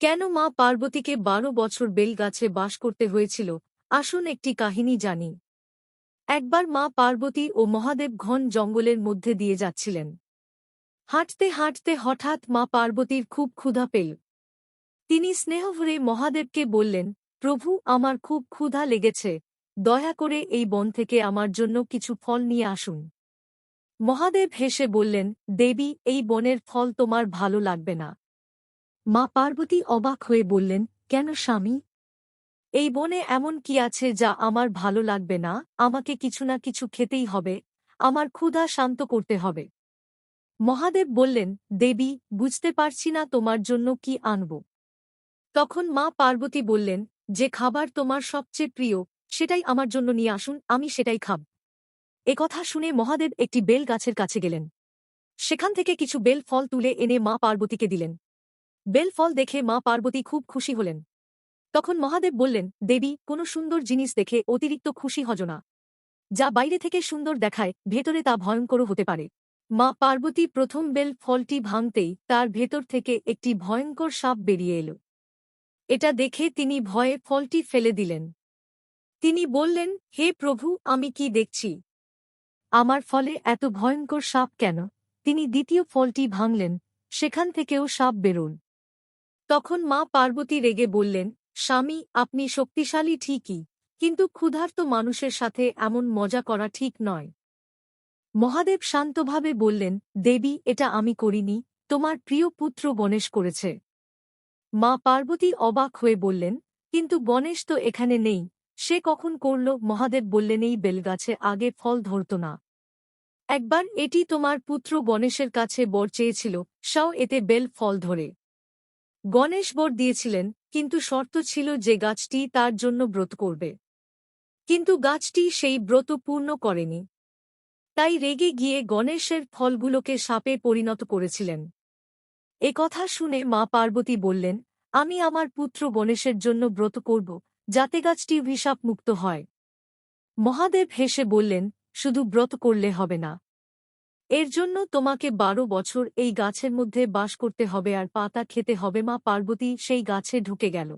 কেন মা পার্বতীকে ১২ বছর বেলগাছে বাস করতে হয়েছিল, আসুন একটি কাহিনী জানি। একবার মা পার্বতী ও মহাদেব ঘন জঙ্গলের মধ্যে দিয়ে যাচ্ছিলেন। হাঁটতে হাঁটতে হঠাৎ মা পার্বতীর খুব ক্ষুধা পেল। তিনি স্নেহভরে মহাদেবকে বললেন, প্রভু, আমার খুব ক্ষুধা লেগেছে, দয়া করে এই বন থেকে আমার জন্য কিছু ফল নিয়ে আসুন। মহাদেব হেসে বললেন, দেবী, এই বনের ফল তোমার ভালো লাগবে না। মা পার্বতী অবাক হয়ে বললেন, কেন স্বামী? এই বনে এমন কি আছে যা আমার ভালো লাগবে না? আমাকে কিছু না কিছু খেতেই হবে, আমার ক্ষুধা শান্ত করতে হবে। মহাদেব বললেন, দেবী, বুঝতে পারছি না তোমার জন্য কি আনব। তখন মা পার্বতী বললেন, যে খাবার তোমার সবচেয়ে প্রিয় সেটাই আমার জন্য নিয়ে আসুন, আমি সেটাই খাব। একথা শুনে মহাদেব একটি বেল গাছের কাছে গেলেন। সেখান থেকে কিছু বেল ফল তুলে এনে মা পার্বতীকে দিলেন। বেল ফল দেখে মা পার্বতী খুব খুশি হলেন। তখন মহাদেব বললেন, দেবী, কোনো সুন্দর জিনিস দেখে অতিরিক্ত খুশি হজ না। যা বাইরে থেকে সুন্দর দেখায়, ভেতরে তা ভয়ঙ্করও হতে পারে। মা পার্বতী প্রথম বেল ফলটি ভাঙতেই তার ভেতর থেকে একটি ভয়ঙ্কর সাপ বেরিয়ে এল। এটা দেখে তিনি ভয়ে ফলটি ফেলে দিলেন। তিনি বললেন, হে প্রভু, আমি কি দেখছি? আমার ফলে এত ভয়ঙ্কর সাপ কেন? তিনি দ্বিতীয় ফলটি ভাঙলেন, সেখান থেকেও সাপ বেরোল। তখন মা পার্বতী রেগে বললেন, স্বামী, আপনি শক্তিশালী ঠিকই, কিন্তু ক্ষুধার্ত মানুষের সাথে এমন মজা করা ঠিক নয়। মহাদেব শান্তভাবে বললেন, দেবী, এটা আমি করিনি, তোমার প্রিয় পুত্র গণেশ করেছে। মা পার্বতী অবাক হয়ে বললেন, কিন্তু গণেশ তো এখানে নেই, সে কখন করল? মহাদেব বললেন, এই বেলগাছে আগে ফল ধরত না। একবার এটি তোমার পুত্র গণেশের কাছে বর চেয়েছিল, সাও এতে বেল ফল ধরে। গণেশ বর দিয়েছিলেন, কিন্তু শর্ত ছিল যে গাছটি তার জন্য ব্রত করবে। কিন্তু গাছটি সেই ব্রত পূর্ণ করেনি। তাই রেগে গিয়ে গণেশের ফলগুলোকে সাপে পরিণত করেছিলেন। কথা শুনে মা পার্বতী বললেন, আমি আমার পুত্র গণেশের জন্য ব্রত করব, যাতে গাছটি অভিশাপ মুক্ত হয়। মহাদেব হেসে বললেন, শুধু ব্রত করলে হবে না। এর জন্য তোমাকে ১২ বছর এই গাছের মধ্যে বাস করতে হবে আর পাতা খেতে হবে। মা পার্বতী সেই গাছে ঢুকে গেল।